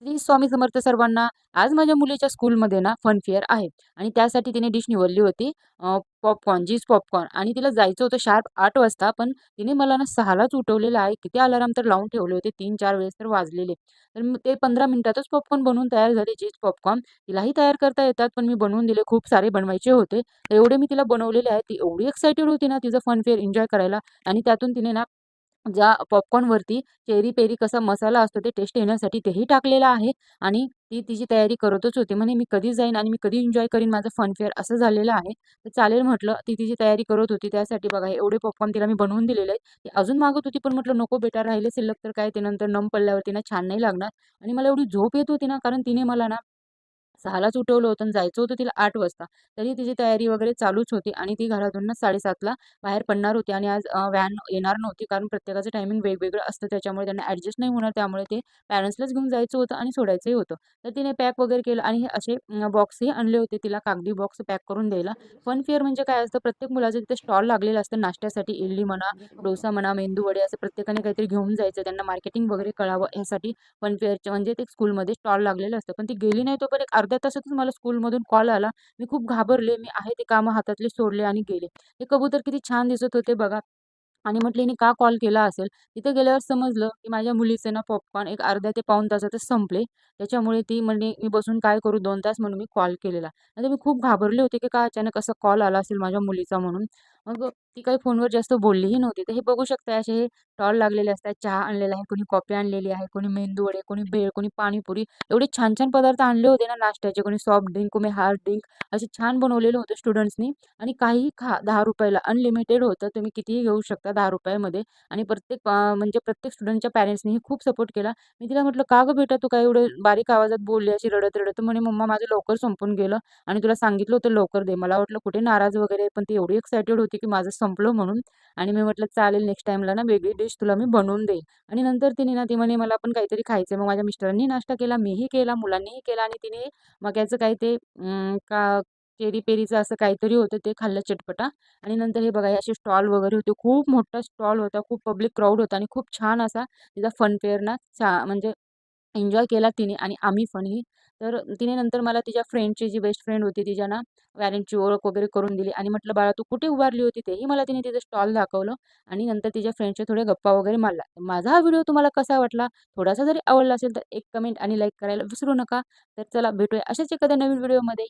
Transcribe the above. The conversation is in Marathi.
श्री स्वामी समर्थ सर्वांना. आज माझ्या मुलीच्या स्कूलमध्ये ना फन फेअर आहे आणि त्यासाठी तिने डिश निवडली होती पॉपकॉर्न, चीज पॉपकॉर्न आणि तिला जायचं होतं शार्प 8 वाजता. पण तिने मला ना 6लाच उठवलेलं आहे. किती अलार्म तर लावून ठेवले होते. 3-4 वेळेस तर वाजलेले. तर मग ते 15 मिनिटातच पॉपकॉर्न बनवून तयार झाले चीज पॉपकॉर्न. तिलाही तयार करता येतात, पण मी बनवून दिले. खूप सारे बनवायचे होते. तर एवढे मी तिला बनवलेले आहेत. ती एवढी एक्साइटेड होती ना तिचं फन फेअर एन्जॉय करायला आणि त्यातून तिने ना ज्या पॉपकॉर्नवरती चेरी पेरी कसा मसाला असतो ते टेस्ट येण्यासाठी तेही टाकलेलं आहे आणि ती तिची तयारी करतच होती. म्हणे मी कधी जाईन आणि मी कधी एन्जॉय करीन माझं फन फेअर असं झालेलं आहे. तर चालेल म्हटलं. ती तिची तयारी करत होती. त्यासाठी बघा हे एवढे पॉपकॉर्न तिला मी बनवून दिलेले आहेत. ती अजून मागत होती, पण म्हटलं नको बेटा राहिले शिल्लक तर काय ते नंतर नम पडल्यावरती ना छान नाही लागणार आणि मला एवढी झोप येत होती ना कारण तिने मला ना 6लाच उठवलं होतं आणि जायचं होतं तिला 8 वाजता. तरी तिची तयारी वगैरे चालूच होती आणि ती घरातून ना 7:30ला बाहेर पडणार होती आणि आज व्हॅन येणार नव्हती कारण प्रत्येकाचं टायमिंग वेगवेगळं असतं. त्याच्यामुळे त्यांना ॲडजस्ट नाही होणार. त्यामुळे ते पॅरेंट्सलाच घेऊन जायचं होतं आणि सोडायचंही होतं. तर तिने पॅक वगैरे केलं आणि हे असे बॉक्सही आणले होते तिला कागदी बॉक्स पॅक करून द्यायला. फन फेअर म्हणजे काय असतं प्रत्येक मुलाचं तिथे स्टॉल लागलेलं असतं नाश्त्यासाठी. इडली म्हणा, डोसा म्हणा, मेंदूवडे असं प्रत्येकाने काहीतरी घेऊन जायचं. त्यांना मार्केटिंग वगैरे कळावं ह्यासाठी फन फेअरचे म्हणजे ते स्कूलमध्ये स्टॉल लागलेलं असतं. पण ती गेली नाही तोपर्यंत एक अर्ध्या तासातच मला स्कूलमधून कॉल आला. मी खूप घाबरले. मी आहे ते कामं हातातले सोडले आणि गेले. ते कबूतर किती छान दिसत होते बघा. आणि म्हटलं हिने का कॉल केला असेल? तिथे गेल्यावर समजलं, की माझ्या मुलीचे ना पॉपकॉर्न एक अर्ध्या ते पाऊण तासातच संपले. त्याच्यामुळे ती म्हणे, "मी बसून काय करू 2 तास?" म्हणून मी कॉल केलेला. नाहीतर मी खूप घाबरले होते, की का अचानक असा कॉल आला असेल माझ्या मुलीचा म्हणून. मग ती काही फोनवर जास्त बोललीही नव्हती. तर हे बघू शकता असे हे स्टॉल लागलेले असतात. चहा आणलेला आहे, कोणी कॉफी आणलेली आहे, कोणी मेंदूवडे, कोणी भेळ, कोणी पाणीपुरी. एवढे छान-छान पदार्थ आणले होते ना नाश्त्याचे. कोणी सॉफ्ट ड्रिंक, कोणी हार्ड ड्रिंक असे छान बनवलेलं होतं स्टुडंट्सनी. आणि काहीही खा ₹10 अनलिमिटेड होतं. तुम्ही कितीही घेऊ शकता ₹10 आणि प्रत्येक म्हणजे प्रत्येक स्टुडंटच्या पॅरेंट्सनीही खूप सपोर्ट केला. मी तिला म्हटलं, "का गं बेटा तू काय एवढं बारीक आवाजात बोलली अशी रडत-रडत?" तर म्हणे, "मम्मा माझं लवकर संपून गेलं आणि तुला सांगितलं होतं लवकर दे." मला वाटलं कुठे नाराज वगैरे आहे, पण ती एवढी एक्साइटेड होती की माझं संपलं म्हणून आणि मी म्हटलं, "चालेल नेक्स्ट टाईमला ना वेगळी डिश तुला मी बनवून देईन." आणि नंतर तिने ना ती म्हणे, "मला पण काहीतरी खायचंय." मग माझ्या मिस्टरांनी नाश्ता केला, मीही केला, मुलांनीही केला आणि तिने मक्याचं काही ते का चेरी-पेरीचं असं काहीतरी होतं ते खाल्लं चटपटा आणि नंतर हे बघा हे असे स्टॉल वगैरे होते. खूप मोठा स्टॉल होता, खूप पब्लिक क्राउड होता आणि खूप छान असा तिचा फन फेअर ना म्हणजे एन्जॉय केला तिने आणि आम्ही पणही. तर तिने नंतर मला तिच्या फ्रेंडची जी बेस्ट फ्रेंड होती तिच्या ना पॅरेंटची ओळख वगैरे करून दिली आणि म्हटलं, "बाळा तू कुठे उभारली होती?" तेही मला तिने तिचं स्टॉल दाखवलं आणि नंतर तिच्या फ्रेंडच्या थोड्या गप्पा वगैरे मारल्या. माझा हा व्हिडिओ तुम्हाला कसा वाटला? थोडासा जरी आवडला असेल तर एक कमेंट आणि लाईक करायला विसरू नका. तर चला भेटूया अशाच एखाद्या नवीन व्हिडिओमध्ये.